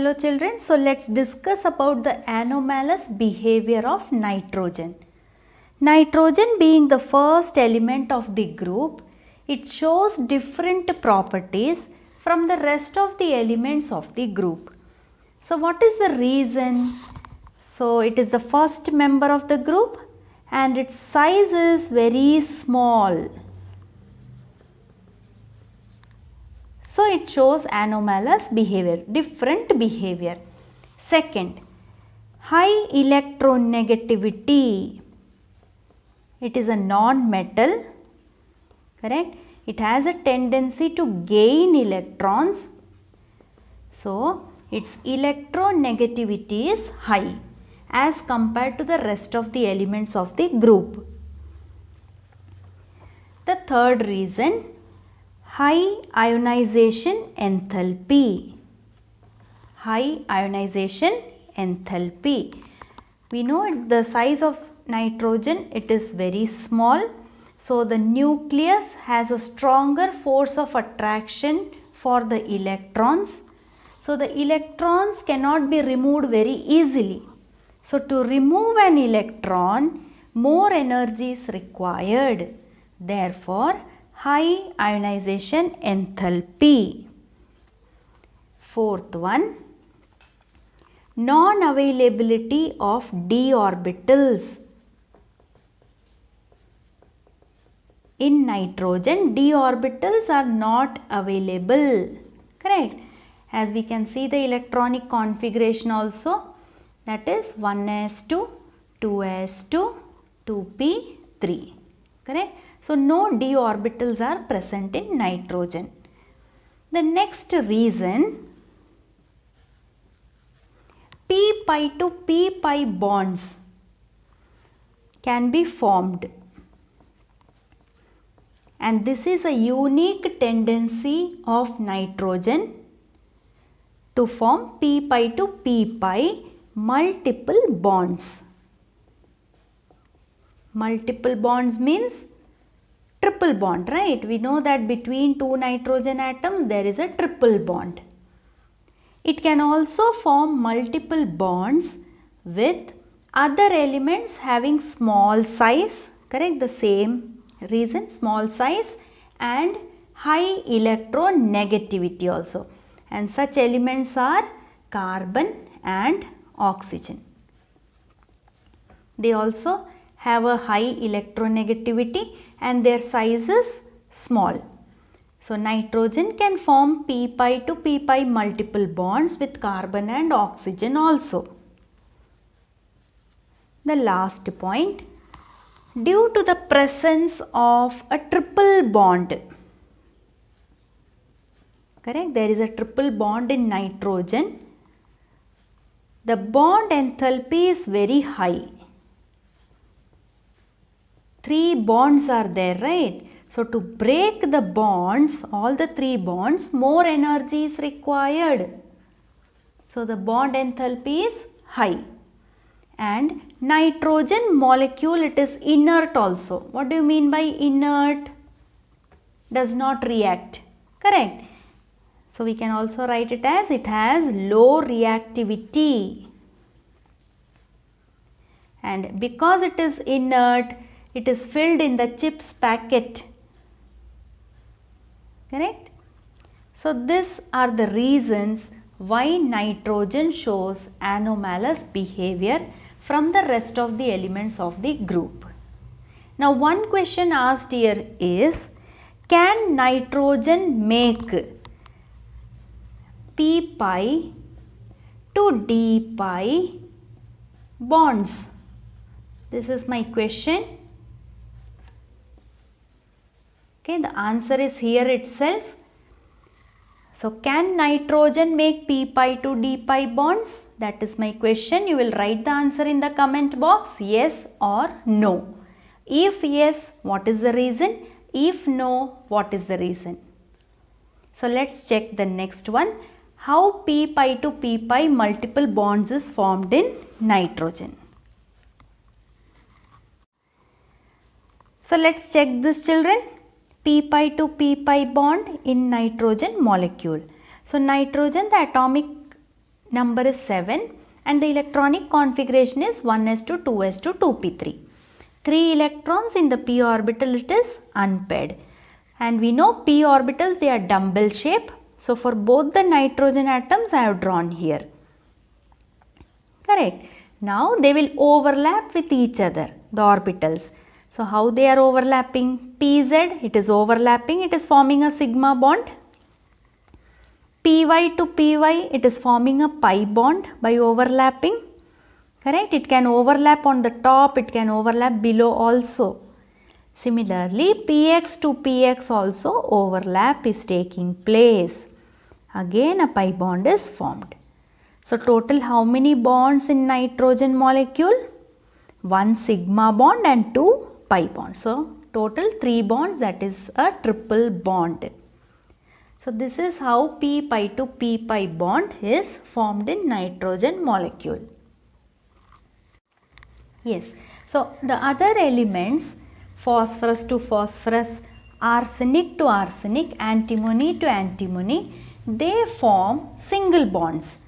Hello children, so let's discuss about the anomalous behavior of nitrogen. Nitrogen being the first element of the group, it shows different properties from the rest of the elements of the group. So what is the reason? So it is the first member of the group and its size is very small. So it shows anomalous behavior, different behavior. Second, high electronegativity. It is a non-metal, correct? It has a tendency to gain electrons. So its electronegativity is high as compared to the rest of the elements of the group. The third reason, high ionization enthalpy. High ionization enthalpy. We know the size of nitrogen, it is very small. So the nucleus has a stronger force of attraction for the electrons. So the electrons cannot be removed very easily. So to remove an electron, more energy is required. Therefore, high ionization enthalpy. Fourth one, non-availability of d orbitals. In nitrogen, d orbitals are not available, correct? As we can see the electronic configuration also, that is 1s2, 2s2, 2p3, correct? So no d orbitals are present in nitrogen. The next reason, p pi to p pi bonds can be formed, and this is a unique tendency of nitrogen to form p pi to p pi multiple bonds. Multiple bonds means triple bond, right? We know that between two nitrogen atoms there is a triple bond. It can also form multiple bonds with other elements having small size, correct? The same reason, small size and high electronegativity also. And such elements are carbon and oxygen. They also have a high electronegativity and their size is small. So nitrogen can form p pi to p pi multiple bonds with carbon and oxygen also. The last point, due to the presence of a triple bond, correct? There is a triple bond in nitrogen. The bond enthalpy is very high. 3 bonds are there, right? So to break the bonds, all the 3 bonds, more energy is required. So the bond enthalpy is high. And nitrogen molecule, it is inert also. What do you mean by inert? Does not react, correct? So we can also write it as it has low reactivity. And because it is inert, it is filled in the chips packet, correct? So these are the reasons why nitrogen shows anomalous behavior from the rest of the elements of the group. Now one question asked here is, can nitrogen make p pi to d pi bonds? This is my question. Okay, the answer is here itself. So can nitrogen make p pi to d pi bonds? That is my question. You will write the answer in the comment box, yes or no. If yes, what is the reason? If no, what is the reason? So let's check the next one. How p pi to p pi multiple bonds is formed in nitrogen. So let's check this, children. P pi to p pi bond in nitrogen molecule. So nitrogen, the atomic number is 7 and the electronic configuration is 1s2 2s2 2p3. 3 electrons in the p orbital, it is unpaired, and we know p orbitals, they are dumbbell shape. So for both the nitrogen atoms I have drawn here. Correct. Now they will overlap with each other, the orbitals. So how they are overlapping? Pz, it is overlapping, it is forming a sigma bond. Py to py, it is forming a pi bond by overlapping. Correct. It can overlap on the top, it can overlap below also. Similarly, px to px also overlap is taking place. Again a pi bond is formed. So total how many bonds in nitrogen molecule? 1 sigma bond and 2 pi bonds. So total 3 bonds, that is a triple bond. So this is how p pi to p pi bond is formed in nitrogen molecule. Yes. So the other elements, phosphorus to phosphorus, arsenic to arsenic, antimony to antimony, they form single bonds.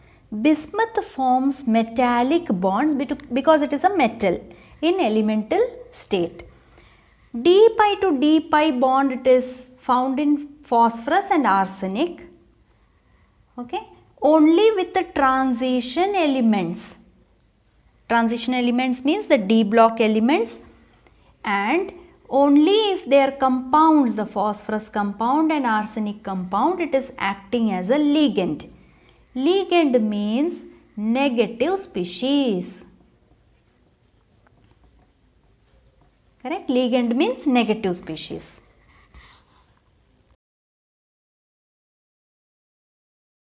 Bismuth forms metallic bonds because it is a metal in elemental state. D pi to D pi bond, it is found in phosphorus and arsenic. Okay, only with the transition elements. Transition elements means the D block elements, and only if they are compounds, the phosphorus compound and arsenic compound, it is acting as a ligand. Ligand means negative species. Correct? Ligand means negative species.